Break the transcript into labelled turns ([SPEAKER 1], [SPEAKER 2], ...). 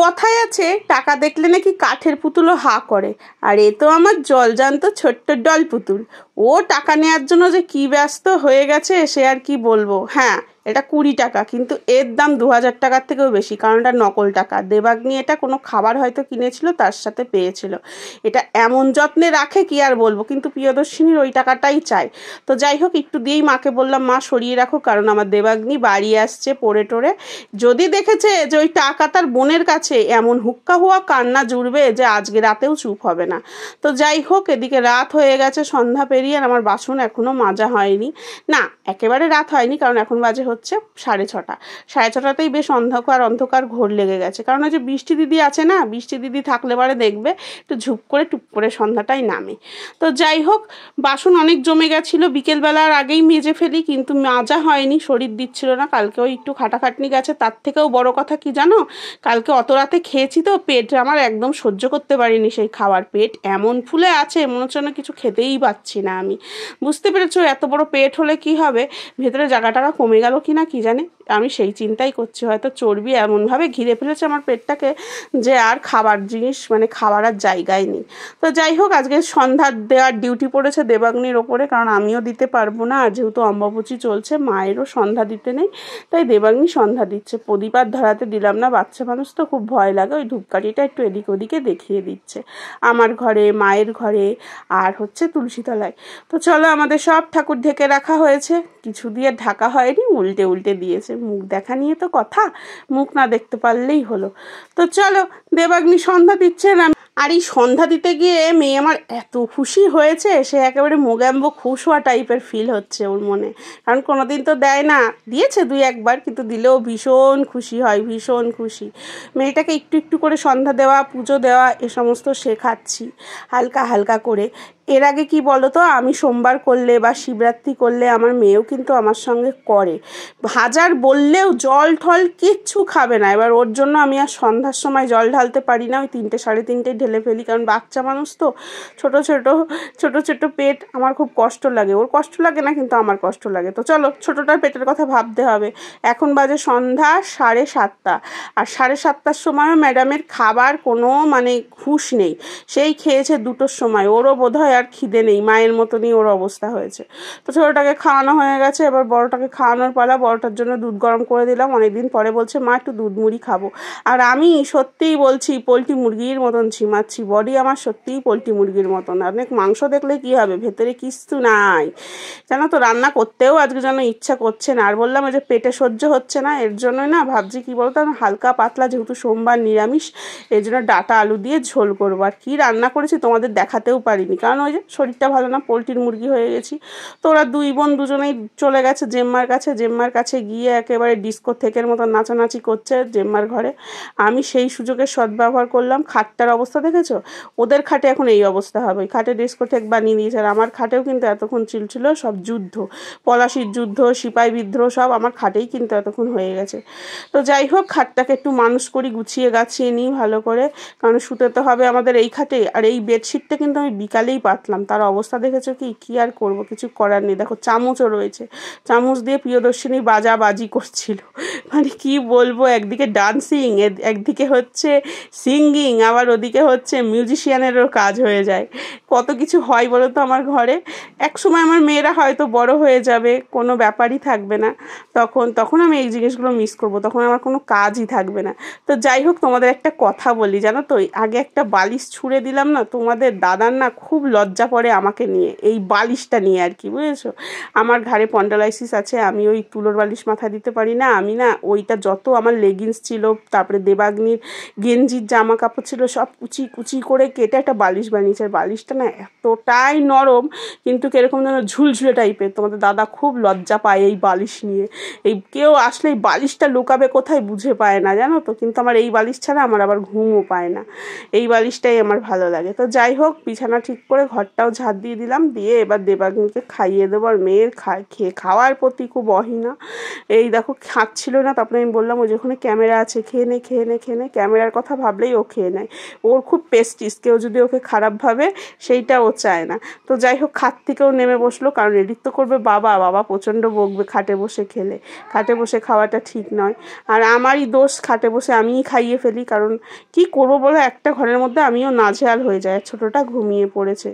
[SPEAKER 1] কথায় আছে টাকা দেখলে নাকি কাঠের পুতুলও হা করে, আর এ তো আমার জলজান্ত ছোট্ট ডল পুতুল। ও টাকা নেওয়ার জন্য যে কি ব্যস্ত হয়ে গেছে সে আর কি বলবো। হ্যাঁ, এটা 20 টাকা, কিন্তু এর দাম 2000 টাকার থেকেও বেশি, কারণ এটা নকল টাকা। দেবাগ্নি এটা কোনো খাবার হয়তো কিনেছিল, তার সাথে পেয়েছিল। এটা এমন যত্নে রাখে কি আর বলবো, কিন্তু প্রিয়দর্শিনীর ওই টাকাটাই চাই। তো যাই হোক, একটু দিয়েই মাকে বললাম, মা সরিয়ে রাখো, কারণ আমার দেবাগ্নি বাড়ি আসছে পড়ে টোরে। যদি দেখেছে যে ওই টাকা তার বোনের কাছে, এমন হুক্কা হুয়া কান্না জুড়বে যে আজকে রাতেও চুপ হবে না। তো যাই হোক, এদিকে রাত হয়ে গেছে, সন্ধ্যা পেরিয়ে, আর আমার বাসন এখনও মাজা হয়নি। না, একেবারে রাত হয়নি, কারণ এখন বাজে হচ্ছে 6:30। 6:30তেই বেশ অন্ধকার অন্ধকার ঘোর লেগে গেছে, কারণ ওই যে বৃষ্টি দিদি আছে না, বৃষ্টি দিদি থাকলে পরে দেখবে একটু ঝুপ করে টুপ করে সন্ধ্যাটাই নামে। তো যাই হোক, বাসন অনেক জমে গেছিলো, বিকেলবেলার আগেই মেজে ফেলি, কিন্তু মাজা হয়নি, শরীর দিচ্ছিল না। কালকেও একটু খাটাখাটনি গেছে। তার থেকেও বড় কথা কি জানো, কালকে অত রাতে খেয়েছি তো, পেট আমার একদম সহ্য করতে পারিনি সেই খাবার। পেট এমন ফুলে আছে, মনে হচ্ছে না কিছু খেতেই পাচ্ছি না আমি। বুঝতে পেরেছো, এত বড় পেট হলে কি হবে, ভেতরে জায়গাটা কমে গেল কি না কি জানে, আমি সেই চিন্তাই করছি। হয়তো চর্বি এমনভাবে ঘিরে ফেলেছে আমার পেটটাকে যে আর খাবার জিনিস মানে খাবার আর জায়গায় নেই। তো যাই হোক, আজকে সন্ধ্যা দেওয়ার ডিউটি পড়েছে দেবাগ্নির ওপরে, কারণ আমিও দিতে পারবো না, যেহেতু অম্বাবচী চলছে, মায়েরও সন্ধ্যা দিতে নেই, তাই দেবাগ্নি সন্ধ্যা দিচ্ছে। প্রদীপ আর ধরাতে দিলাম না, বাচ্চা মানুষ তো খুব ভয় লাগে, ওই ধূপকাঠিটা একটু এদিক ওদিকে দেখিয়ে দিচ্ছে, আমার ঘরে, মায়ের ঘরে, আর হচ্ছে তুলসী তলায়। তো চলো, আমাদের সব ঠাকুর ঢেকে রাখা হয়েছে, কিছু দিয়ে ঢাকা হয়নি, উল্টে উল্টে দিয়েছে। মুখ দেখা নিয়ে তো কথা, মুখ না দেখতে পারলেই হলো। তো চলো, দেবাগ্নি সন্ধ্যা দিচ্ছে না। আর এই সন্ধ্যা দিতে গিয়ে মেয়ে আমার এত খুশি হয়েছে, সে একেবারে মোগাম্বো খুশ হওয়া টাইপের ফিল হচ্ছে ওর মনে, কারণ কোনোদিন তো দেয় না, দিয়েছে 2-1বার, কিন্তু দিলেও ভীষণ খুশি হয়, ভীষণ খুশি। মেয়েটাকে একটু একটু করে সন্ধ্যা দেওয়া, পুজো দেওয়া, এ সমস্ত শেখাচ্ছি হালকা হালকা করে। এর আগে কি বলো তো, আমি সোমবার করলে বা শিবরাত্রি করলে আমার মেয়েও কিন্তু আমার সঙ্গে করে, হাজার বললেও জল ঠল কিচ্ছু খাবে না। এবার ওর জন্য আমি আর সন্ধ্যার সময় জল ঢালতে পারি না, ওই 3টে 3:30 ঢেলে ফেলি, কারণ বাচ্চা মানুষ তো, ছোট ছোট ছোট ছোট পেট, আমার খুব কষ্ট লাগে। ওর কষ্ট লাগে না, কিন্তু আমার কষ্ট লাগে। তো চলো, ছোটোটার পেটের কথা ভাবতে হবে। এখন বাজে সন্ধ্যা 7:30, আর 7:30টার সময়ও ম্যাডামের খাবার কোনো মানে হুঁশ নেই, সেই খেয়েছে 2টোর সময়। ওরও বোধ হয় আর খিদে নেই, মায়ের মতনই ওর অবস্থা হয়েছে। তো ছোটোটাকে খাওয়ানো হয়ে গেছে, এবার বড়োটাকে খাওয়ানোর পালা। বড়োটার জন্য দুধ গরম করে দিলাম, অনেকদিন পরে বলছে মা একটু দুধ মুড়ি খাবো। আর আমি সত্যিই বলছি, পোলট্রি মুরগির মতন ঝিমাচ্ছি, বডি আমার সত্যিই পোলট্রি মুরগির মতন। অনেক মাংস দেখলে কি হবে, ভেতরে কিছু নাই জানো তো। রান্না করতেও আজকে যেন ইচ্ছা করছে না। আর বললাম যে পেটে সহ্য হচ্ছে না, এর জন্যই না ভাবছি কি বলতো, হালকা পাতলা, যেহেতু সোমবার নিরামিষ, এই জন্য ডাটা আলু দিয়ে ঝোল করবো। আর কী রান্না করেছি তোমাদের দেখাতেও পারিনি, কারণ ওই যে শরীরটা ভালো না, পোলট্রির মুরগি হয়ে গেছি। তো ওরা 2 বোন দুজনেই চলে গেছে জেম্মার কাছে। জেম্মার কাছে গিয়ে একেবারে ডিস্কো থেকের মতো নাচানাচি করছে জেম্মার ঘরে। আমি সেই সুযোগের সদ্ব্যবহার করলাম। খাটটার অবস্থা দেখেছো, ওদের খাটে এখন এই অবস্থা হবে, ওই খাটে ডিস্কো থেক বানিয়ে দিয়েছে। আর আমার খাটেও কিন্তু এতক্ষণ ছিল সব যুদ্ধ, পলাশির যুদ্ধ, সিপাহী বিদ্রোহ, সব আমার খাটেই কিন্তু এতক্ষণ হয়ে গেছে। তো যাই হোক, খাটটাকে একটু মানুষ করি, গুছিয়ে গাছিয়ে নিই ভালো করে, কারণ শুতে তো হবে আমাদের এই খাটে। আর এই বেডশিটটা কিন্তু আমি বিকালেই পাতলাম, তার অবস্থা দেখেছো কি আর করবো, কিছু করার নেই। দেখো, চামচও রয়েছে, চামচ দিয়ে প্রিয়দর্শিনী বাজি করছিল। মানে কি বলবো, একদিকে ডান্সিং, একদিকে হচ্ছে সিঙ্গিং, আবার ওদিকে হচ্ছে মিউজিশিয়ানেরও কাজ হয়ে যায়। কত কিছু হয় বলো তো আমার ঘরে। এক সময় আমার মেয়েরা হয়তো বড় হয়ে যাবে, কোনো ব্যাপারই থাকবে না, তখন আমি এই জিনিসগুলো মিস করব, তখন আমার কোনো কাজই থাকবে না। তো যাই হোক, তোমাদের একটা কথা বলি জানো তো, আগে একটা বালিশ ছুঁড়ে দিলাম না, তোমাদের দাদার না খুব লজ্জা পড়ে আমাকে নিয়ে, এই বালিশটা নিয়ে আর কি, বুঝেছো। আমার ঘাড়ে পন্ডালাইসিস আছে, আমি ওই তুলোর বালিশ মাথায় দিতে পারি না। আমি না ওইটা, যত আমার লেগিংস ছিল, তারপরে দেবাগ্নির গেঞ্জির জামা কাপড় ছিল, সব কুচি কুচি করে কেটে একটা বালিশ বানিয়েছে। আর বালিশটা না এতটাই নরম, কিন্তু কিরকম যেন ঝুলঝুলে টাইপের। তোমাদের দাদা খুব লজ্জা পায় এই বালিশ নিয়ে, এই কেউ আসলে এই বালিশটা লুকাবে কোথায় বুঝে পায় না জানো তো। কিন্তু আমার এই বালিশ ছাড়া আমার আবার ঘুমও পায় না, এই বালিশটাই আমার ভালো লাগে। তো যাই হোক, বিছানা ঠিক করে ঘরটাও ঝাড় দিয়ে দিলাম, দিয়ে এবার দেবাগ্নিকে খাইয়ে দেবো। আর মেয়ের খাওয়ার প্রতি খুব অহিনা। এই দেখো খাচ্ছিল না, তারপরে আমি বললাম ওই যেখানে ক্যামেরা আছে খেয়ে নে খেয়ে নে খেয়ে নে, ক্যামেরার কথা ভাবলেই ও খেয়ে নেয়। ওর খুব পেস্টিস, কেউ যদি ওকে খারাপ ভাবে সেইটা ও চায় না। তো যাই হোক খাট থেকেও নেমে বসলো, কারণ এডিট তো করবে বাবা, বাবা প্রচণ্ড বকবে খাটে বসে খেলে, খাটে বসে খাওয়াটা ঠিক নয়। আর আমারই দোষ, খাটে বসে আমিই খাইয়ে ফেলি, কারণ কি করবো বলো, একটা ঘরের মধ্যে আমিও নাজেহাল হয়ে যায়। ছোটোটা ঘুমিয়ে পড়েছে।